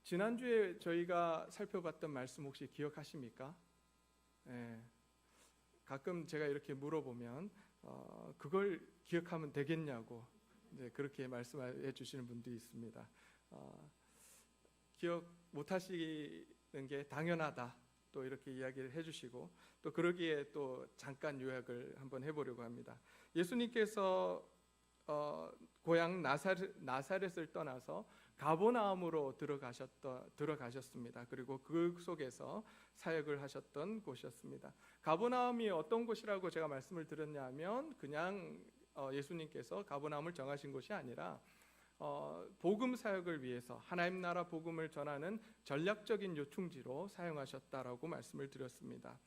지난주에 저희가 살펴봤던 말씀 혹시 기억하십니까? 가끔 제가 이렇게 물어보면 그걸 기억하면 되겠냐고 그렇게 말씀해 주시는 분들이 있습니다. 기억 못하시는 게 당연하다 또 이렇게 이야기를 해주시고, 또 그러기에 또 잠깐 요약을 한번 해보려고 합니다. 예수님께서 고향 나사렛을 떠나서 가버나움으로 들어가셨습니다. 그리고 그 속에서 사역을 하셨던 곳이었습니다. 가버나움이 어떤 곳이라고 제가 말씀을 드렸냐면, 그냥 예수님께서 가버나움을 정하신 곳이 아니라 복음 사역을 위해서 하나님 나라 복음을 전하는 전략적인 요충지로 사용하셨다라고 말씀을 드렸습니다.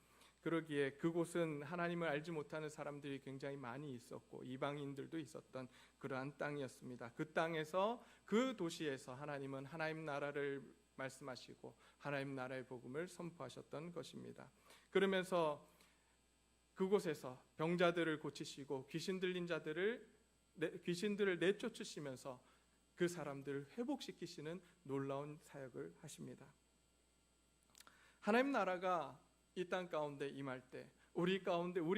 그러기에 그곳은 하나님을 알지 못하는 사람들이 굉장히 많이 있었고 이방인들도 있었던 그러한 땅이었습니다. 그 땅에서, 그 도시에서 하나님은 하나님 나라를 말씀하시고 하나님 나라의 복음을 선포하셨던 것입니다. 그러면서 그곳에서 병자들을 고치시고 귀신 들린 귀신들을 내쫓으시면서 그 사람들을 회복시키시는 놀라운 사역을 하십니다. 하나님 나라가 이 땅 가운데 임할 때, 우리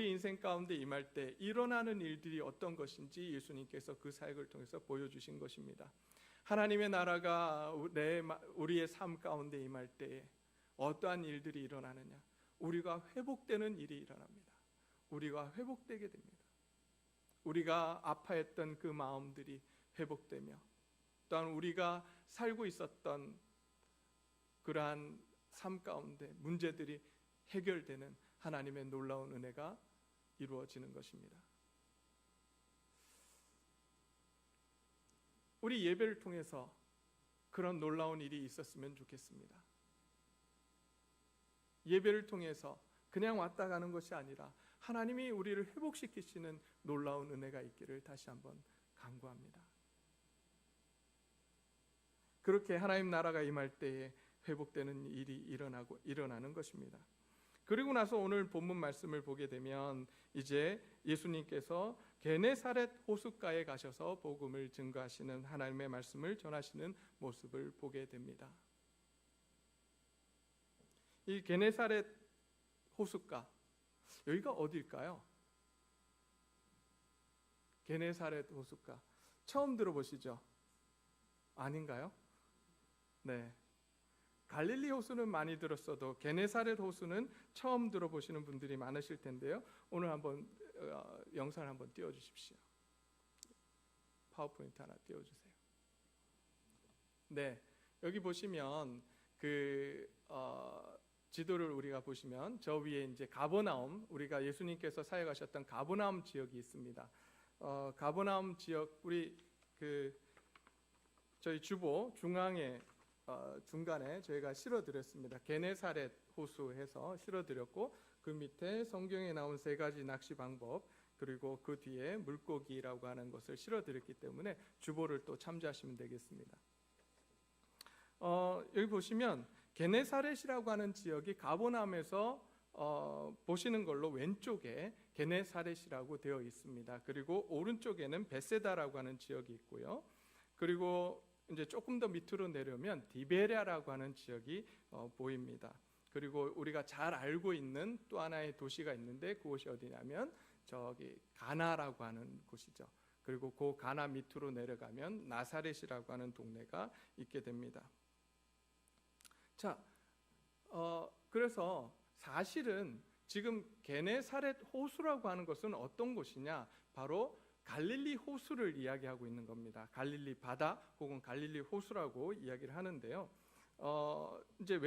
인생 가운데 임할 때 일어나는 일들이 어떤 것인지 예수님께서 그 사역을 통해서 보여주신 것입니다. 하나님의 나라가 우리의 삶 가운데 임할 때에 어떠한 일들이 일어나느냐? 우리가 회복되는 일이 일어납니다. 우리가 회복되게 됩니다. 우리가 아파했던 그 마음들이 회복되며, 또한 우리가 살고 있었던 그러한 삶 가운데 문제들이 해결되는 하나님의 놀라운 은혜가 이루어지는 것입니다. 우리 예배를 통해서 그런 놀라운 일이 있었으면 좋겠습니다. 예배를 통해서 그냥 왔다 가는 것이 아니라 하나님이 우리를 회복시키시는 놀라운 은혜가 있기를 다시 한번 간구합니다. 그렇게 하나님 나라가 임할 때에 회복되는 일이 일어나는 것입니다. 그리고 나서 오늘 본문 말씀을 보게 되면 이제 예수님께서 게네사렛 호숫가에 가셔서 복음을 증거하시는, 하나님의 말씀을 전하시는 모습을 보게 됩니다. 이 게네사렛 호숫가, 여기가 어딜까요? 게네사렛 호숫가 처음 들어보시죠? 아닌가요? 네. 갈릴리 호수는 많이 들었어도 게네사렛 호수는 처음 들어보시는 분들이 많으실 텐데요. 오늘 한번 영상을 한번 띄워주십시오. 파워포인트 하나 띄워주세요. 네, 여기 보시면 지도를 우리가 보시면 저 위에 이제 가버나움, 우리가 예수님께서 사역하셨던 가버나움 지역이 있습니다. 가버나움 지역, 우리 저희 주보 중앙에 중간에 저희가 실어드렸습니다. 게네사렛 호수 해서 실어드렸고, 그 밑에 성경에 나온 3가지 낚시 방법, 그리고 그 뒤에 물고기라고 하는 것을 실어드렸기 때문에 주보를 또 참조하시면 되겠습니다. 여기 보시면 게네사렛이라고 하는 지역이 가버나움에서 보시는 걸로 왼쪽에 게네사렛이라고 되어 있습니다. 그리고 오른쪽에는 베세다라고 하는 지역이 있고요. 그리고 이제 조금 더 밑으로 내려오면 디베랴라고 하는 지역이 보입니다. 그리고 우리가 잘 알고 있는 또 하나의 도시가 있는데 그곳이 어디냐면 저기 가나라고 하는 곳이죠. 그리고 그 가나 밑으로 내려가면 나사렛이라고 하는 동네가 있게 됩니다. 자, 그래서 사실은 지금 게네사렛 호수라고 하는 것은 어떤 곳이냐? 바로 갈릴리 호수를 이야기하고 있는 겁니다. 갈릴리 바다 혹은 갈릴리 호수라고 이야기를 하는데요. 이제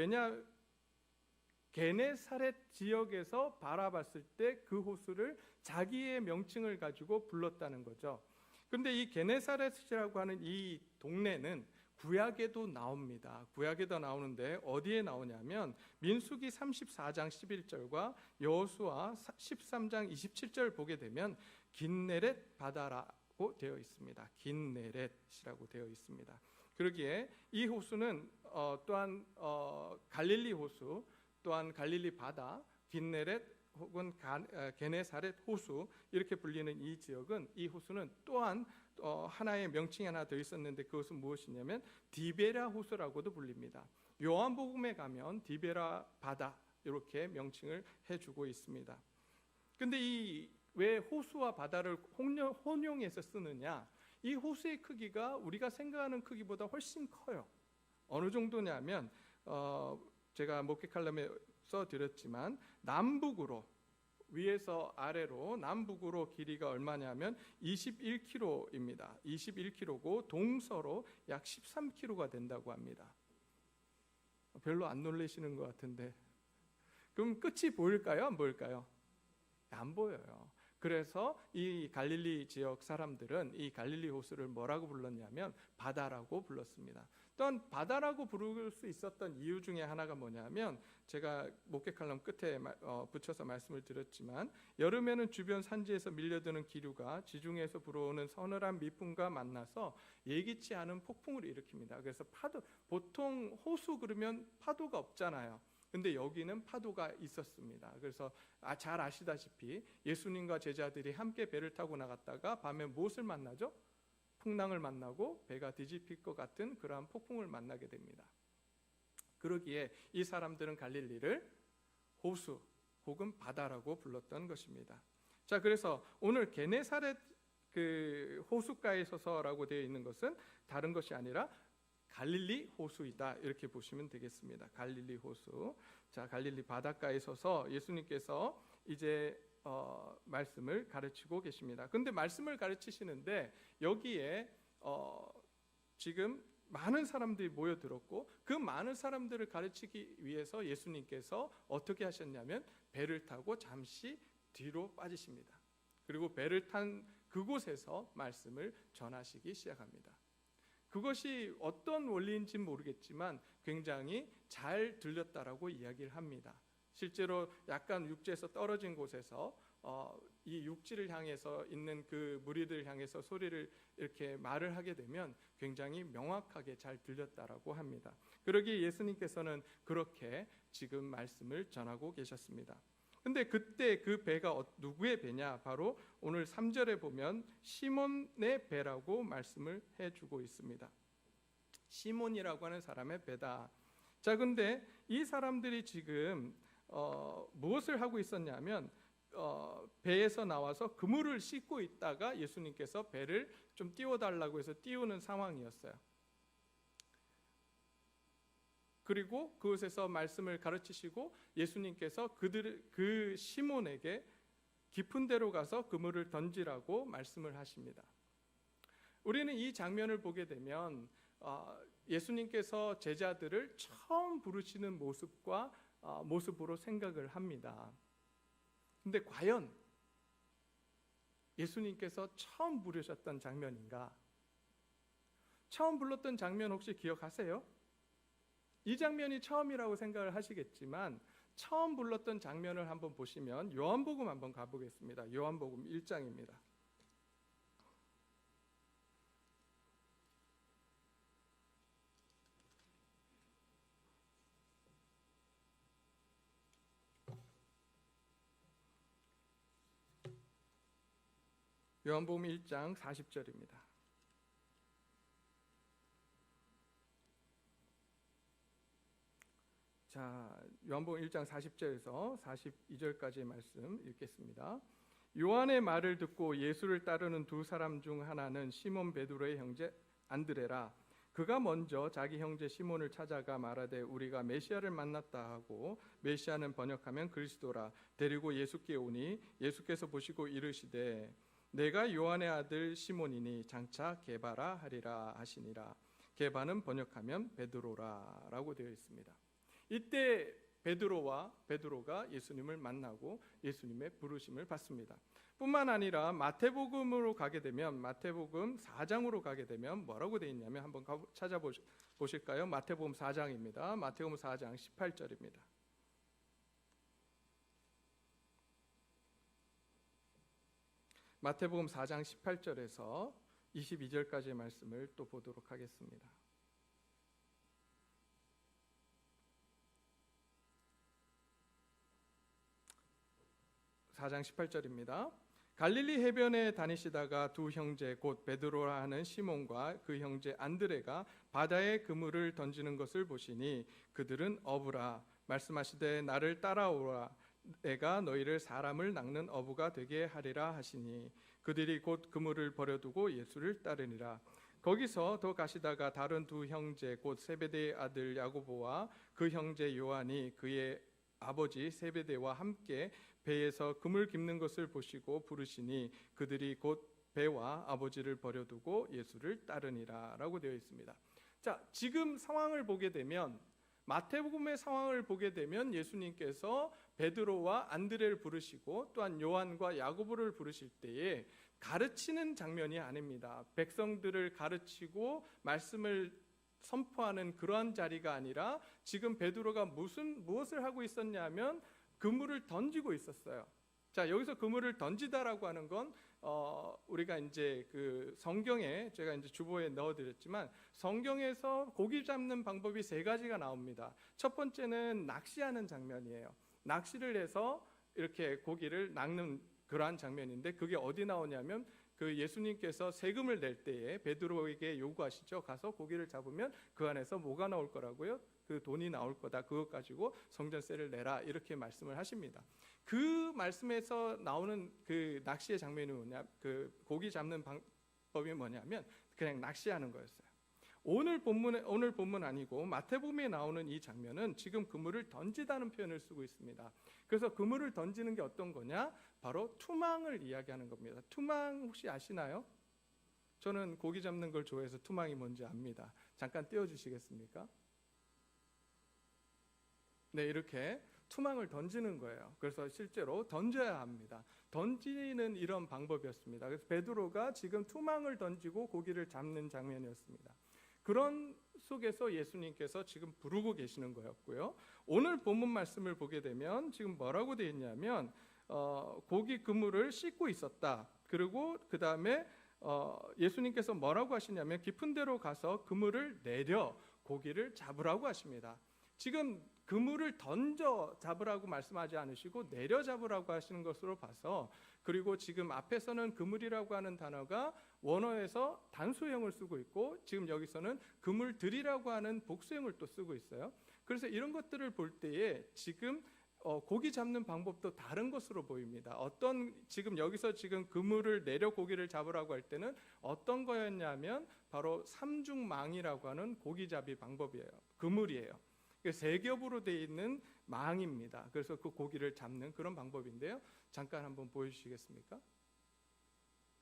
게네사렛 지역에서 바라봤을 때 그 호수를 자기의 명칭을 가지고 불렀다는 거죠. 그런데 이 게네사렛이라고 하는 이 동네는 구약에도 나옵니다. 구약에도 나오는데 어디에 나오냐면 민수기 34장 11절과 여호수아 13장 27절 보게 되면 긴네렛 바다라고 되어 있습니다. 긴네렛이라고 되어 있습니다. 그러기에 이 호수는 또한 갈릴리 호수, 또한 갈릴리 바다, 긴네렛 혹은 게네사렛 호수 이렇게 불리는 이 지역은, 이 호수는 또한 하나의 명칭이 하나 더 있었는데 그것은 무엇이냐면 디베라 호수라고도 불립니다. 요한복음에 가면 디베라 바다 이렇게 명칭을 해주고 있습니다. 근데 이 왜 호수와 바다를 혼용해서 쓰느냐? 이 호수의 크기가 우리가 생각하는 크기보다 훨씬 커요. 어느 정도냐면 제가 목회 칼럼에서 드렸지만 남북으로 위에서 아래로 남북으로 길이가 얼마냐면 21km입니다. 21km고 동서로 약 13km가 된다고 합니다. 별로 안 놀라시는 것 같은데 그럼 끝이 보일까요? 안 보일까요? 안 보여요. 그래서 이 갈릴리 지역 사람들은 이 갈릴리 호수를 뭐라고 불렀냐면 바다라고 불렀습니다. 또한 바다라고 부를 수 있었던 이유 중에 하나가 뭐냐면 제가 목회 칼럼 끝에 붙여서 말씀을 드렸지만 여름에는 주변 산지에서 밀려드는 기류가 지중해에서 불어오는 서늘한 미풍과 만나서 예기치 않은 폭풍을 일으킵니다. 그래서 보통 호수 그러면 파도가 없잖아요. 근데 여기는 파도가 있었습니다. 그래서 잘 아시다시피 예수님과 제자들이 함께 배를 타고 나갔다가 밤에 무엇을 만나죠? 풍랑을 만나고 배가 뒤집힐 것 같은 그러한 폭풍을 만나게 됩니다. 그러기에 이 사람들은 갈릴리를 호수 혹은 바다라고 불렀던 것입니다. 자, 그래서 오늘 게네사렛 그 호숫가에 서서라고 되어 있는 것은 다른 것이 아니라 갈릴리 호수이다 이렇게 보시면 되겠습니다. 갈릴리 호수. 자, 갈릴리 바닷가에 서서 예수님께서 이제 말씀을 가르치고 계십니다. 근데 말씀을 가르치시는데 여기에 지금 많은 사람들이 모여들었고 그 많은 사람들을 가르치기 위해서 예수님께서 어떻게 하셨냐면 배를 타고 잠시 뒤로 빠지십니다. 그리고 배를 탄 그곳에서 말씀을 전하시기 시작합니다. 그것이 어떤 원리인지는 모르겠지만 굉장히 잘 들렸다라고 이야기를 합니다. 실제로 약간 육지에서 떨어진 곳에서 이 육지를 향해서 있는 그 무리들을 향해서 소리를 이렇게 말을 하게 되면 굉장히 명확하게 잘 들렸다라고 합니다. 그러기에 예수님께서는 그렇게 지금 말씀을 전하고 계셨습니다. 근데 그때 그 배가 누구의 배냐? 바로 오늘 3절에 보면 시몬의 배라고 말씀을 해주고 있습니다. 시몬이라고 하는 사람의 배다. 자, 근데 이 사람들이 지금 무엇을 하고 있었냐면 배에서 나와서 그물을 씻고 있다가 예수님께서 배를 좀 띄워달라고 해서 띄우는 상황이었어요. 그리고 그곳에서 말씀을 가르치시고 예수님께서 그 시몬에게 깊은 데로 가서 그물을 던지라고 말씀을 하십니다. 우리는 이 장면을 보게 되면 예수님께서 제자들을 처음 부르시는 모습으로 생각을 합니다. 근데 과연 예수님께서 처음 부르셨던 장면인가? 처음 불렀던 장면 혹시 기억하세요? 이 장면이 처음이라고 생각을 하시겠지만 처음 불렀던 장면을 한번 보시면 요한복음 한번 가보겠습니다. 요한복음 1장입니다. 요한복음 1장 40절입니다. 자, 요한복음 1장 40절에서 42절까지의 말씀 읽겠습니다. 요한의 말을 듣고 예수를 따르는 두 사람 중 하나는 시몬 베드로의 형제 안드레라. 그가 먼저 자기 형제 시몬을 찾아가 말하되 우리가 메시아를 만났다 하고, 메시아는 번역하면 그리스도라, 데리고 예수께 오니 예수께서 보시고 이르시되 내가 요한의 아들 시몬이니 장차 게바라 하리라 하시니라. 게바는 번역하면 베드로라 라고 되어 있습니다. 이때 베드로가 예수님을 만나고 예수님의 부르심을 받습니다. 뿐만 아니라 마태복음으로 가게 되면 마태복음 4장으로 가게 되면 뭐라고 되어 있냐면 한번 찾아보실까요? 마태복음 4장입니다. 마태복음 4장 18절입니다. 마태복음 4장 18절에서 22절까지의 말씀을 또 보도록 하겠습니다. 4장 18절입니다. 갈릴리 해변에 다니시다가 두 형제 곧 베드로라 하는 시몬과 그 형제 안드레가 바다에 그물을 던지는 것을 보시니 그들은 어부라 말씀하시되 나를 따라오라 내가 너희를 사람을 낚는 어부가 되게 하리라 하시니 그들이 곧 그물을 버려두고 예수를 따르니라. 거기서 더 가시다가 다른 두 형제 곧 세베대의 아들 야고보와 그 형제 요한이 그의 아버지 세베대와 함께 배에서 그물 깁는 것을 보시고 부르시니 그들이 곧 배와 아버지를 버려두고 예수를 따르니라 라고 되어 있습니다. 자, 지금 상황을 보게 되면 마태복음의 상황을 보게 되면 예수님께서 베드로와 안드레를 부르시고 또한 요한과 야고보를 부르실 때에 가르치는 장면이 아닙니다. 백성들을 가르치고 말씀을 선포하는 그러한 자리가 아니라 지금 베드로가 무엇을 하고 있었냐면 그물을 던지고 있었어요. 자, 여기서 그물을 던지다라고 하는 건 우리가 이제 그 성경에 제가 이제 주보에 넣어드렸지만 성경에서 고기 잡는 방법이 세 가지가 나옵니다. 첫 번째는 낚시하는 장면이에요. 낚시를 해서 이렇게 고기를 낚는 그러한 장면인데 그게 어디 나오냐면 그 예수님께서 세금을 낼 때에 베드로에게 요구하시죠. 가서 고기를 잡으면 그 안에서 뭐가 나올 거라고요? 그 돈이 나올 거다. 그것 가지고 성전세를 내라. 이렇게 말씀을 하십니다. 그 말씀에서 나오는 그 낚시의 장면이 뭐냐? 그 고기 잡는 방법이 뭐냐면 그냥 낚시하는 거였어요. 오늘 본문 아니고 마태복음에 나오는 이 장면은 지금 그물을 던지다는 표현을 쓰고 있습니다. 그래서 그물을 던지는 게 어떤 거냐? 바로 투망을 이야기하는 겁니다. 투망 혹시 아시나요? 저는 고기 잡는 걸 좋아해서 투망이 뭔지 압니다. 잠깐 띄워주시겠습니까? 네, 이렇게 투망을 던지는 거예요. 그래서 실제로 던져야 합니다. 던지는 이런 방법이었습니다. 그래서 베드로가 지금 투망을 던지고 고기를 잡는 장면이었습니다. 그런 속에서 예수님께서 지금 부르고 계시는 거였고요. 오늘 본문 말씀을 보게 되면 지금 뭐라고 되어 있냐면 고기 그물을 씻고 있었다. 그리고 그 다음에 예수님께서 뭐라고 하시냐면 깊은 데로 가서 그물을 내려 고기를 잡으라고 하십니다. 지금 그물을 던져 잡으라고 말씀하지 않으시고 내려 잡으라고 하시는 것으로 봐서, 그리고 지금 앞에서는 그물이라고 하는 단어가 원어에서 단수형을 쓰고 있고 지금 여기서는 그물들이라고 하는 복수형을 또 쓰고 있어요. 그래서 이런 것들을 볼 때에 지금 고기 잡는 방법도 다른 것으로 보입니다. 지금 여기서 지금 그물을 내려 고기를 잡으라고 할 때는 어떤 거였냐면 바로 삼중망이라고 하는 고기잡이 방법이에요. 그물이에요. 세 겹으로 되어 있는 망입니다. 그래서 그 고기를 잡는 그런 방법인데요. 잠깐 한번 보여주시겠습니까?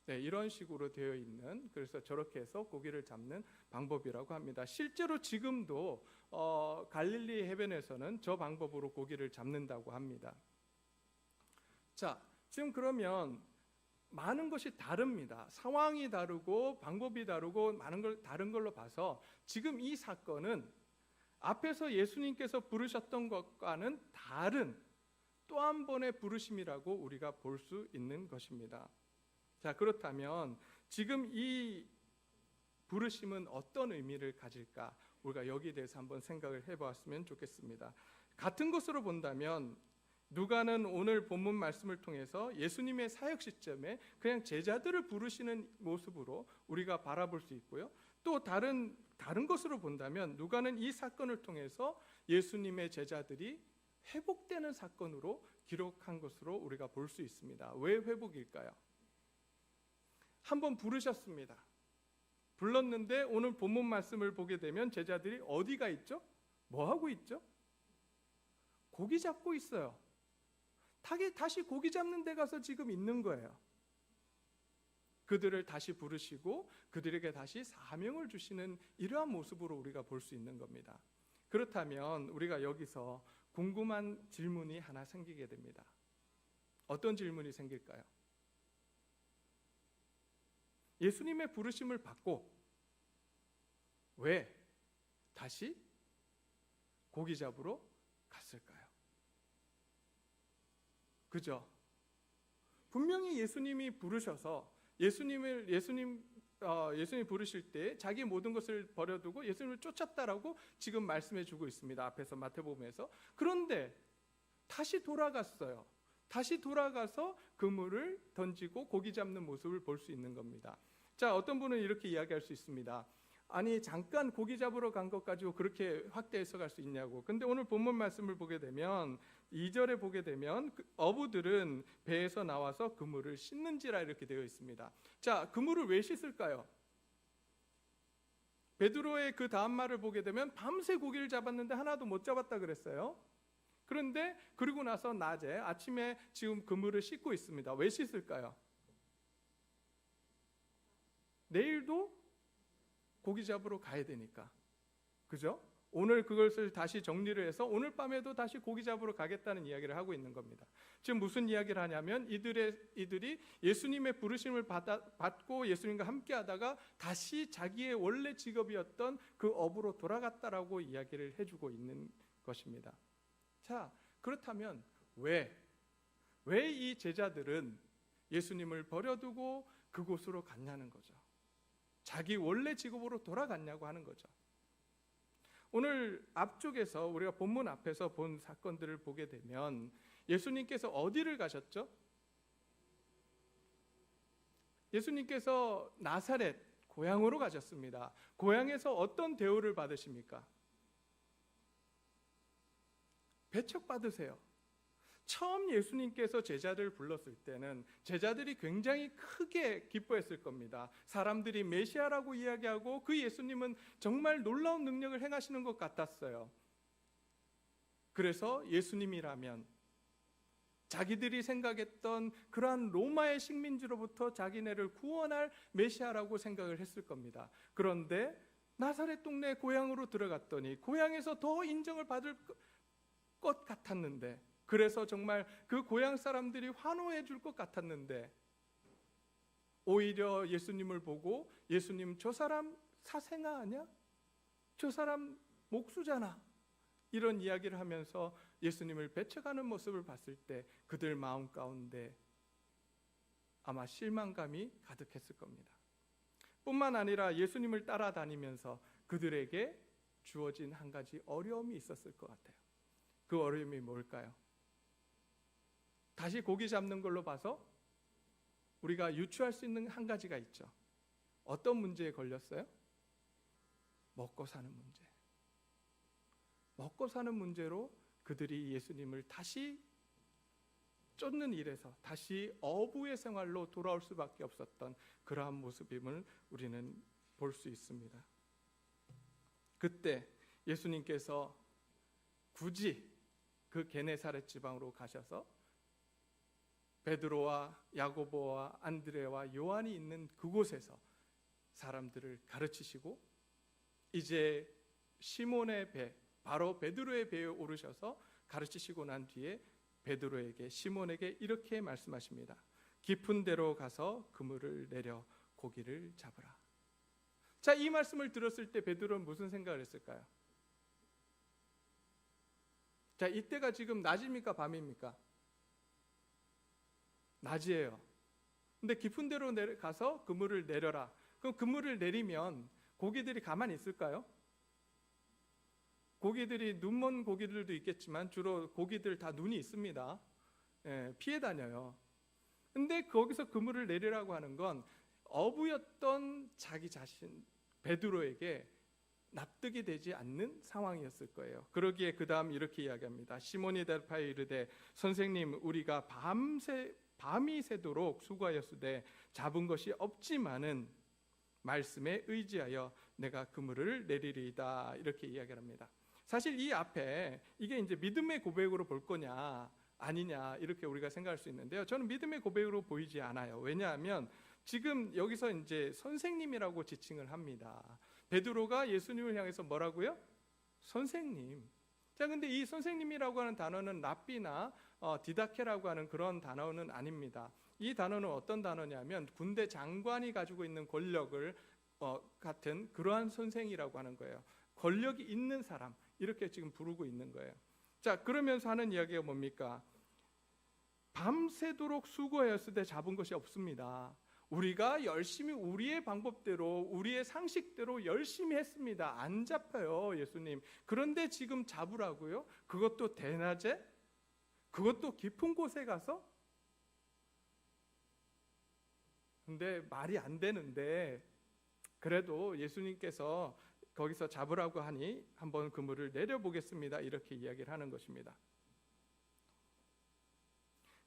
네, 이런 식으로 되어 있는, 그래서 저렇게 해서 고기를 잡는 방법이라고 합니다. 실제로 지금도 갈릴리 해변에서는 저 방법으로 고기를 잡는다고 합니다. 자, 지금 그러면 많은 것이 다릅니다. 상황이 다르고 방법이 다르고 많은 걸 다른 걸로 봐서 지금 이 사건은 앞에서 예수님께서 부르셨던 것과는 다른 또 한 번의 부르심이라고 우리가 볼 수 있는 것입니다. 자, 그렇다면 지금 이 부르심은 어떤 의미를 가질까? 우리가 여기에 대해서 한번 생각을 해보았으면 좋겠습니다. 같은 것으로 본다면 누가는 오늘 본문 말씀을 통해서 예수님의 사역 시점에 그냥 제자들을 부르시는 모습으로 우리가 바라볼 수 있고요. 또 다른 것으로 본다면 누가는 이 사건을 통해서 예수님의 제자들이 회복되는 사건으로 기록한 것으로 우리가 볼 수 있습니다. 왜 회복일까요? 한번 부르셨습니다. 불렀는데 오늘 본문 말씀을 보게 되면 제자들이 어디가 있죠? 뭐 하고 있죠? 고기 잡고 있어요. 다시 고기 잡는 데 가서 지금 있는 거예요. 그들을 다시 부르시고 그들에게 다시 사명을 주시는 이러한 모습으로 우리가 볼 수 있는 겁니다. 그렇다면 우리가 여기서 궁금한 질문이 하나 생기게 됩니다. 어떤 질문이 생길까요? 예수님의 부르심을 받고 왜 다시 고기 잡으러 갔을까요? 그죠? 분명히 예수님이 부르셔서 예수님이 부르실 때 자기 모든 것을 버려두고 예수님을 쫓았다라고 지금 말씀해 주고 있습니다. 앞에서 마태복음에서. 그런데 다시 돌아갔어요. 다시 돌아가서 그물을 던지고 고기 잡는 모습을 볼 수 있는 겁니다. 자, 어떤 분은 이렇게 이야기할 수 있습니다. 아니, 잠깐 고기 잡으러 간 것 가지고 그렇게 확대 해석할 수 있냐고. 근데 오늘 본문 말씀을 보게 되면 2절에 보게 되면 어부들은 배에서 나와서 그물을 씻는지라 이렇게 되어 있습니다. 자, 그물을 왜 씻을까요? 베드로의 그 다음 말을 보게 되면 밤새 고기를 잡았는데 하나도 못 잡았다 그랬어요. 그런데 그리고 나서 낮에 아침에 지금 그물을 씻고 있습니다. 왜 씻을까요? 내일도 고기 잡으러 가야 되니까. 그죠? 오늘 그것을 다시 정리를 해서 오늘 밤에도 다시 고기 잡으러 가겠다는 이야기를 하고 있는 겁니다. 지금 무슨 이야기를 하냐면 이들이 예수님의 부르심을 받고 예수님과 함께 하다가 다시 자기의 원래 직업이었던 그 업으로 돌아갔다라고 이야기를 해주고 있는 것입니다. 자, 그렇다면 왜 이 제자들은 예수님을 버려두고 그곳으로 갔냐는 거죠. 자기 원래 직업으로 돌아갔냐고 하는 거죠. 오늘 앞쪽에서 우리가 본문 앞에서 본 사건들을 보게 되면 예수님께서 어디를 가셨죠? 예수님께서 나사렛 고향으로 가셨습니다. 고향에서 어떤 대우를 받으십니까? 배척받으세요. 처음 예수님께서 제자들을 불렀을 때는 제자들이 굉장히 크게 기뻐했을 겁니다. 사람들이 메시아라고 이야기하고 그 예수님은 정말 놀라운 능력을 행하시는 것 같았어요. 그래서 예수님이라면 자기들이 생각했던 그러한 로마의 식민지로부터 자기네를 구원할 메시아라고 생각을 했을 겁니다. 그런데 나사렛 동네 고향으로 들어갔더니 고향에서 더 인정을 받을 것 같았는데, 그래서 정말 그 고향 사람들이 환호해 줄 것 같았는데 오히려 예수님을 보고 예수님 저 사람 사생아 아니야? 저 사람 목수잖아. 이런 이야기를 하면서 예수님을 배척하는 모습을 봤을 때 그들 마음 가운데 아마 실망감이 가득했을 겁니다. 뿐만 아니라 예수님을 따라다니면서 그들에게 주어진 한 가지 어려움이 있었을 것 같아요. 그 어려움이 뭘까요? 다시 고기 잡는 걸로 봐서 우리가 유추할 수 있는 한 가지가 있죠. 어떤 문제에 걸렸어요? 먹고 사는 문제. 먹고 사는 문제로 그들이 예수님을 다시 쫓는 일에서 다시 어부의 생활로 돌아올 수밖에 없었던 그러한 모습임을 우리는 볼 수 있습니다. 그때 예수님께서 굳이 그 게네사렛 지방으로 가셔서 베드로와 야고보와 안드레와 요한이 있는 그곳에서 사람들을 가르치시고 이제 시몬의 배, 바로 베드로의 배에 오르셔서 가르치시고 난 뒤에 베드로에게, 시몬에게 이렇게 말씀하십니다. 깊은 데로 가서 그물을 내려 고기를 잡으라. 자, 이 말씀을 들었을 때 베드로는 무슨 생각을 했을까요? 자, 이때가 지금 낮입니까 밤입니까? 낮이에요. 근데 깊은 데로 가서 그물을 내려라. 그럼 그물을 내리면 고기들이 가만히 있을까요? 고기들이, 눈먼 고기들도 있겠지만 주로 고기들 다 눈이 있습니다. 피해 다녀요. 근데 거기서 그물을 내리라고 하는 건 어부였던 자기 자신 베드로에게 납득이 되지 않는 상황이었을 거예요. 그러기에 그 다음 이렇게 이야기합니다. 시몬이 대답하여 이르되 선생님, 우리가 밤이 새도록 수고하였으되 잡은 것이 없지만은 말씀에 의지하여 내가 그물을 내리리이다. 이렇게 이야기를 합니다. 사실 이 앞에 이게 이제 믿음의 고백으로 볼 거냐 아니냐 이렇게 우리가 생각할 수 있는데요. 저는 믿음의 고백으로 보이지 않아요. 왜냐하면 지금 여기서 이제 선생님이라고 지칭을 합니다. 베드로가 예수님을 향해서 뭐라고요? 선생님. 자, 근데 이 선생님이라고 하는 단어는 랍비나 디다케라고 하는 그런 단어는 아닙니다. 이 단어는 어떤 단어냐면 군대 장관이 가지고 있는 권력을 같은 그러한 선생이라고 하는 거예요. 권력이 있는 사람, 이렇게 지금 부르고 있는 거예요. 자, 그러면서 하는 이야기가 뭡니까? 밤새도록 수고하였으되 잡은 것이 없습니다. 우리가 열심히 우리의 방법대로 우리의 상식대로 열심히 했습니다. 안 잡혀요, 예수님. 그런데 지금 잡으라고요? 그것도 대낮에? 그것도 깊은 곳에 가서? 근데 말이 안 되는데 그래도 예수님께서 거기서 잡으라고 하니 한번 그물을 내려보겠습니다. 이렇게 이야기를 하는 것입니다.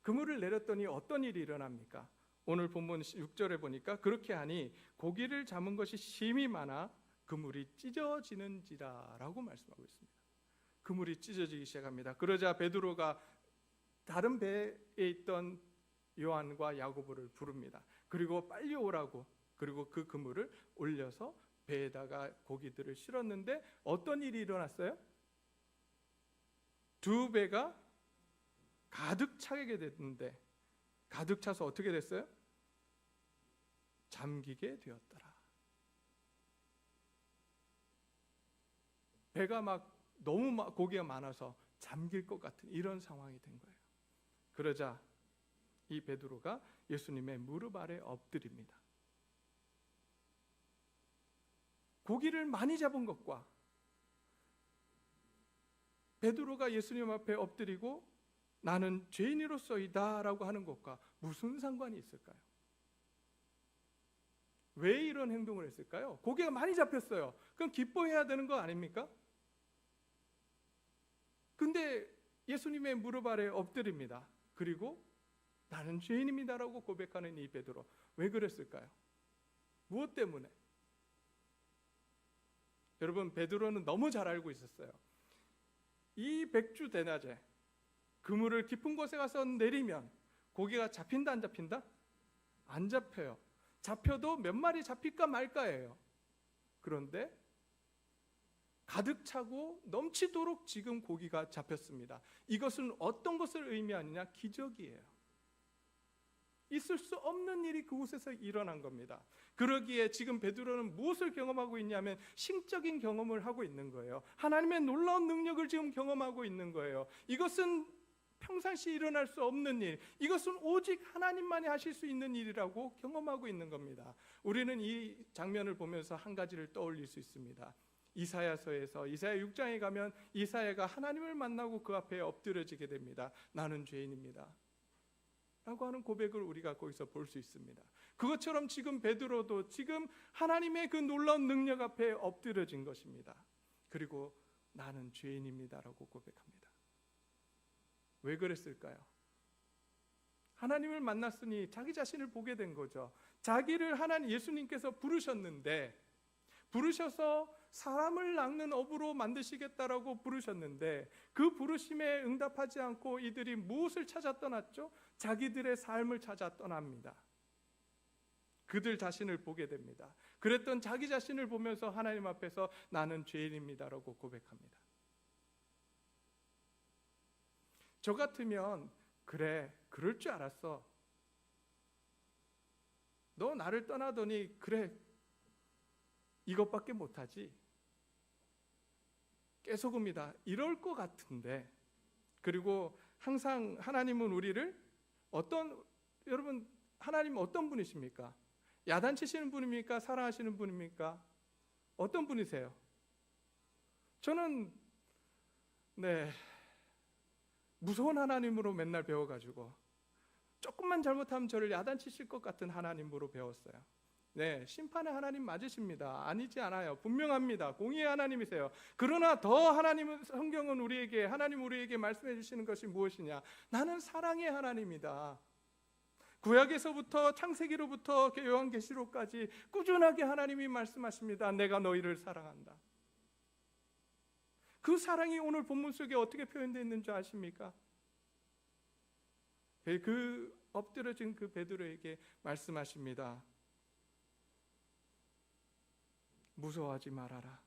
그물을 내렸더니 어떤 일이 일어납니까? 오늘 본문 6절에 보니까 그렇게 하니 고기를 잡은 것이 심히 많아 그물이 찢어지는지라 라고 말씀하고 있습니다. 그물이 찢어지기 시작합니다. 그러자 베드로가 다른 배에 있던 요한과 야고보를 부릅니다. 그리고 빨리 오라고, 그리고 그 그물을 올려서 배에다가 고기들을 실었는데 어떤 일이 일어났어요? 두 배가 가득 차게 됐는데, 가득 차서 어떻게 됐어요? 잠기게 되었더라. 배가 너무 고기가 많아서 잠길 것 같은 이런 상황이 된 거예요. 그러자 이 베드로가 예수님의 무릎 아래 엎드립니다. 고기를 많이 잡은 것과 베드로가 예수님 앞에 엎드리고 나는 죄인으로서이다 라고 하는 것과 무슨 상관이 있을까요? 왜 이런 행동을 했을까요? 고기가 많이 잡혔어요. 그럼 기뻐해야 되는 거 아닙니까? 근데 예수님의 무릎 아래 엎드립니다. 그리고 나는 죄인입니다라고 고백하는 이 베드로, 왜 그랬을까요? 무엇 때문에? 여러분, 베드로는 너무 잘 알고 있었어요. 이 백주 대낮에 그물을 깊은 곳에 가서 내리면 고기가 잡힌다 안 잡힌다? 안 잡혀요. 잡혀도 몇 마리 잡힐까 말까예요. 그런데 가득 차고 넘치도록 지금 고기가 잡혔습니다. 이것은 어떤 것을 의미하느냐? 기적이에요. 있을 수 없는 일이 그곳에서 일어난 겁니다. 그러기에 지금 베드로는 무엇을 경험하고 있냐면 신적인 경험을 하고 있는 거예요. 하나님의 놀라운 능력을 지금 경험하고 있는 거예요. 이것은 평상시 일어날 수 없는 일, 이것은 오직 하나님만이 하실 수 있는 일이라고 경험하고 있는 겁니다. 우리는 이 장면을 보면서 한 가지를 떠올릴 수 있습니다. 이사야서에서 이사야 6장에 가면 이사야가 하나님을 만나고 그 앞에 엎드려지게 됩니다. 나는 죄인입니다 라고 하는 고백을 우리가 거기서 볼 수 있습니다. 그것처럼 지금 베드로도 지금 하나님의 그 놀라운 능력 앞에 엎드려진 것입니다. 그리고 나는 죄인입니다라고 고백합니다. 왜 그랬을까요? 하나님을 만났으니 자기 자신을 보게 된 거죠. 자기를 하나님 예수님께서 부르셨는데, 부르셔서 사람을 낚는 어부로 만드시겠다라고 부르셨는데 그 부르심에 응답하지 않고 이들이 무엇을 찾아 떠났죠? 자기들의 삶을 찾아 떠납니다. 그들 자신을 보게 됩니다. 그랬던 자기 자신을 보면서 하나님 앞에서 나는 죄인입니다라고 고백합니다. 저 같으면 그래, 그럴 줄 알았어. 너 나를 떠나더니 그래, 이것밖에 못하지. 깨소금이다. 이럴 것 같은데, 그리고 항상 하나님은 우리를 여러분, 하나님은 어떤 분이십니까? 야단치시는 분입니까? 사랑하시는 분입니까? 어떤 분이세요? 저는 무서운 하나님으로 맨날 배워가지고 조금만 잘못하면 저를 야단치실 것 같은 하나님으로 배웠어요. 심판의 하나님 맞으십니다. 아니지 않아요. 분명합니다. 공의의 하나님이세요. 그러나 더 하나님은, 성경은 하나님 우리에게 말씀해 주시는 것이 무엇이냐? 나는 사랑의 하나님이다. 구약에서부터 창세기로부터 요한계시록까지 꾸준하게 하나님이 말씀하십니다. 내가 너희를 사랑한다. 그 사랑이 오늘 본문 속에 어떻게 표현되어 있는 줄 아십니까? 그 엎드려진 그 베드로에게 말씀하십니다. 무서워하지 말아라.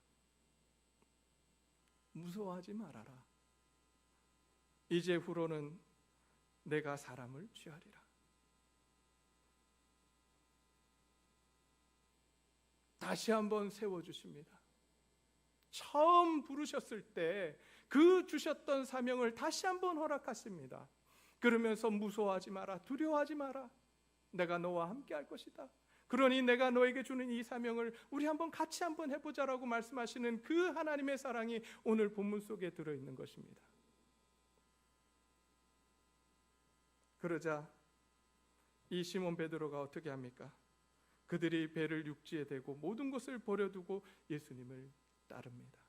무서워하지 말아라. 이제 후로는 내가 사람을 취하리라. 다시 한번 세워주십니다. 처음 부르셨을 때 그 주셨던 사명을 다시 한번 허락하십니다. 그러면서 무서워하지 마라, 두려워하지 마라. 내가 너와 함께 할 것이다. 그러니 내가 너에게 주는 이 사명을 우리 같이 한번 해보자라고 말씀하시는 그 하나님의 사랑이 오늘 본문 속에 들어있는 것입니다. 그러자 이 시몬 베드로가 어떻게 합니까? 그들이 배를 육지에 대고 모든 것을 버려두고 예수님을 따릅니다.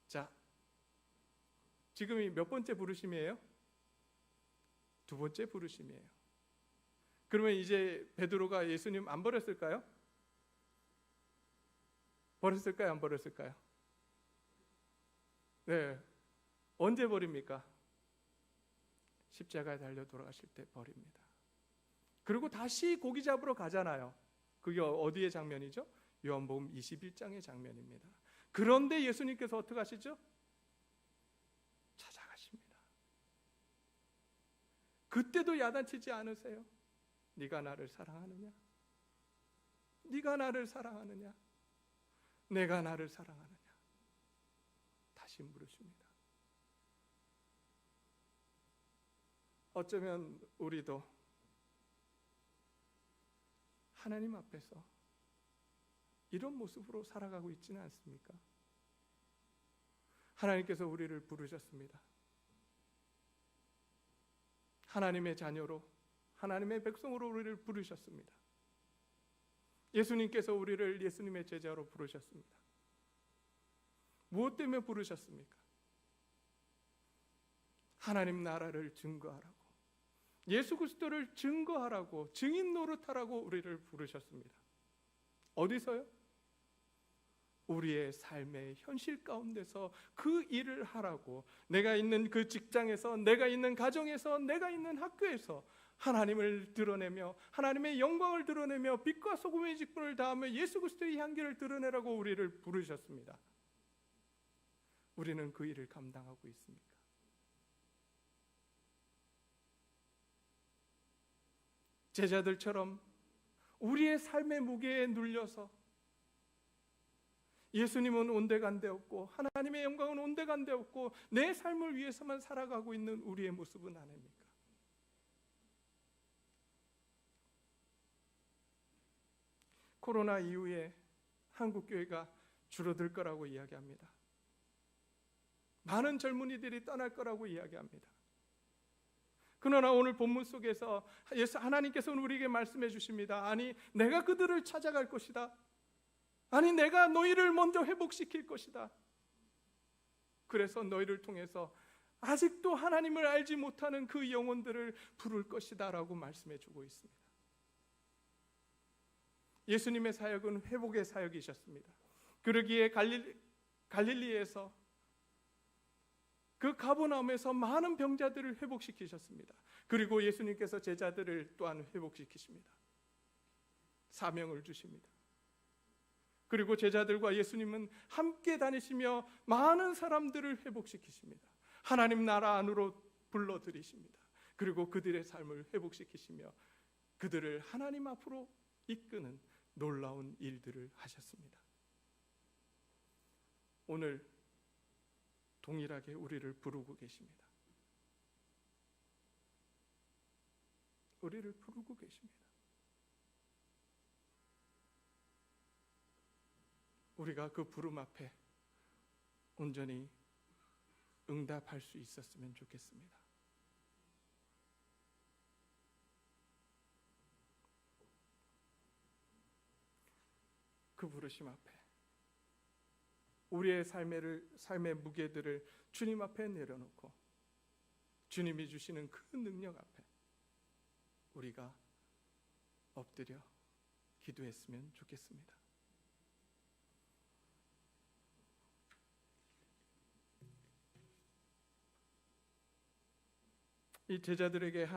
자, 지금이 몇 번째 부르심이에요? 두 번째 부르심이에요. 그러면 이제 베드로가 예수님 안 버렸을까요? 버렸을까요? 안 버렸을까요? 네. 언제 버립니까? 십자가에 달려 돌아가실 때 버립니다. 그리고 다시 고기 잡으러 가잖아요. 그게 어디의 장면이죠? 요한복음 21장의 장면입니다. 그런데 예수님께서 어떻게 하시죠? 찾아가십니다. 그때도 야단치지 않으세요? 네가 나를 사랑하느냐? 네가 나를 사랑하느냐? 내가 나를 사랑하느냐? 다시 물으십니다. 어쩌면 우리도 하나님 앞에서 이런 모습으로 살아가고 있지는 않습니까? 하나님께서 우리를 부르셨습니다. 하나님의 자녀로, 하나님의 백성으로 우리를 부르셨습니다. 예수님께서 우리를 예수님의 제자로 부르셨습니다. 무엇 때문에 부르셨습니까? 하나님 나라를 증거하라고, 예수 그리스도를 증거하라고, 증인 노릇하라고 우리를 부르셨습니다. 어디서요? 우리의 삶의 현실 가운데서 그 일을 하라고, 내가 있는 그 직장에서, 내가 있는 가정에서, 내가 있는 학교에서 하나님을 드러내며 하나님의 영광을 드러내며 빛과 소금의 직분을 다하며 예수 그리스도의 향기를 드러내라고 우리를 부르셨습니다. 우리는 그 일을 감당하고 있습니까? 제자들처럼 우리의 삶의 무게에 눌려서 예수님은 온데간데 없고 하나님의 영광은 온데간데 없고 내 삶을 위해서만 살아가고 있는 우리의 모습은 아닙니까? 코로나 이후에 한국교회가 줄어들 거라고 이야기합니다. 많은 젊은이들이 떠날 거라고 이야기합니다. 그러나 오늘 본문 속에서 하나님께서는 우리에게 말씀해 주십니다. 아니, 내가 그들을 찾아갈 것이다. 아니, 내가 너희를 먼저 회복시킬 것이다. 그래서 너희를 통해서 아직도 하나님을 알지 못하는 그 영혼들을 부를 것이다 라고 말씀해 주고 있습니다. 예수님의 사역은 회복의 사역이셨습니다. 그러기에 갈릴리에서 그 가버나움에서 많은 병자들을 회복시키셨습니다. 그리고 예수님께서 제자들을 또한 회복시키십니다. 사명을 주십니다. 그리고 제자들과 예수님은 함께 다니시며 많은 사람들을 회복시키십니다. 하나님 나라 안으로 불러들이십니다. 그리고 그들의 삶을 회복시키시며 그들을 하나님 앞으로 이끄는 놀라운 일들을 하셨습니다. 오늘 동일하게 우리를 부르고 계십니다. 우리를 부르고 계십니다. 우리가 그 부름 앞에 온전히 응답할 수 있었으면 좋겠습니다. 그 부르심 앞에 우리의 삶의 무게들을 주님 앞에 내려놓고 주님이 주시는 그 능력 앞에 우리가 엎드려 기도했으면 좋겠습니다. 이 제자들에게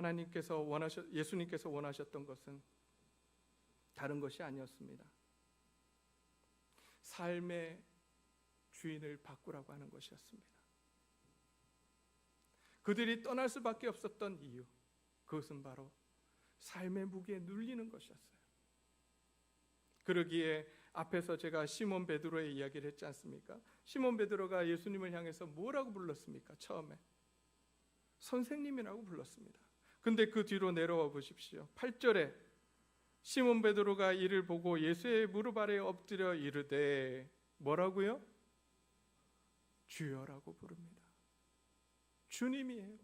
예수님께서 원하셨던 것은 다른 것이 아니었습니다. 삶의 주인을 바꾸라고 하는 것이었습니다. 그들이 떠날 수밖에 없었던 이유, 그것은 바로 삶의 무게에 눌리는 것이었어요. 그러기에 앞에서 제가 시몬 베드로의 이야기를 했지 않습니까? 시몬 베드로가 예수님을 향해서 뭐라고 불렀습니까? 처음에 선생님이라고 불렀습니다. 근데 그 뒤로 내려와 보십시오. 8절에 시몬 베드로가 이를 보고 예수의 무릎 아래에 엎드려 이르되 뭐라고요? 주여라고 부릅니다. 주님이에요.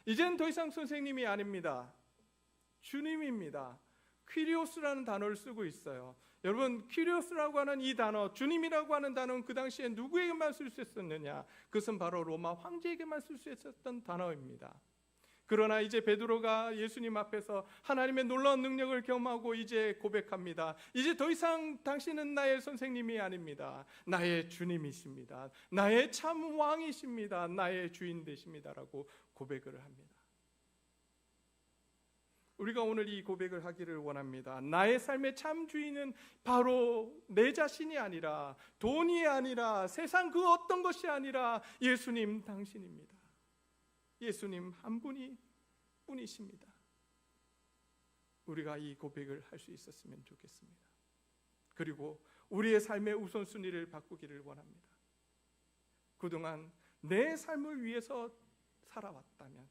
이젠 더 이상 선생님이 아닙니다. 주님입니다. 퀴리오스라는 단어를 쓰고 있어요. 여러분, 퀴리오스라고 하는 이 단어, 주님이라고 하는 단어는 그 당시에 누구에게만 쓸 수 있었느냐? 그것은 바로 로마 황제에게만 쓸 수 있었던 단어입니다. 그러나 이제 베드로가 예수님 앞에서 하나님의 놀라운 능력을 경험하고 이제 고백합니다. 이제 더 이상 당신은 나의 선생님이 아닙니다. 나의 주님이십니다. 나의 참 왕이십니다. 나의 주인 되십니다라고 고백을 합니다. 우리가 오늘 이 고백을 하기를 원합니다. 나의 삶의 참 주인은 바로 내 자신이 아니라, 돈이 아니라, 세상 그 어떤 것이 아니라 예수님 당신입니다. 예수님 한 분이 뿐이십니다. 우리가 이 고백을 할 수 있었으면 좋겠습니다. 그리고 우리의 삶의 우선순위를 바꾸기를 원합니다. 그동안 내 삶을 위해서 살아왔다면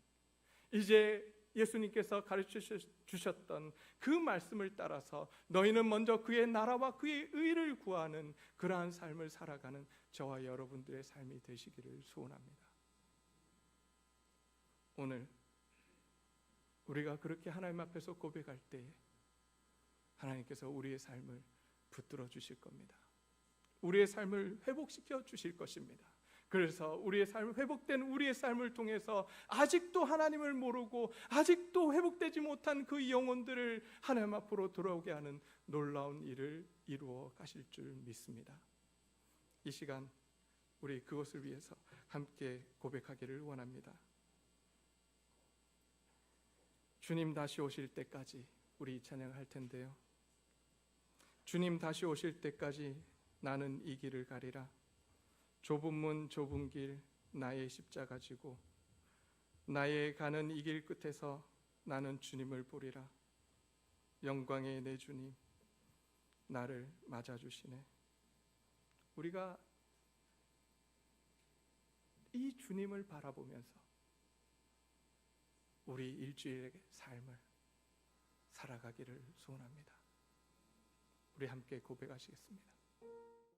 이제 예수님께서 가르쳐 주셨던 그 말씀을 따라서 너희는 먼저 그의 나라와 그의 의를 구하는 그러한 삶을 살아가는 저와 여러분들의 삶이 되시기를 소원합니다. 오늘 우리가 그렇게 하나님 앞에서 고백할 때에 하나님께서 우리의 삶을 붙들어 주실 겁니다. 우리의 삶을 회복시켜 주실 것입니다. 그래서 우리의 삶, 회복된 우리의 삶을 통해서 아직도 하나님을 모르고 아직도 회복되지 못한 그 영혼들을 하나님 앞으로 돌아오게 하는 놀라운 일을 이루어 가실 줄 믿습니다. 이 시간 우리 그것을 위해서 함께 고백하기를 원합니다. 주님 다시 오실 때까지 우리 찬양할 텐데요. 주님 다시 오실 때까지 나는 이 길을 가리라. 좁은 문 좁은 길 나의 십자가 지고 나의 가는 이 길 끝에서 나는 주님을 보리라. 영광의 내 주님 나를 맞아주시네. 우리가 이 주님을 바라보면서 우리 일주일의 삶을 살아가기를 소원합니다. 우리 함께 고백하시겠습니다.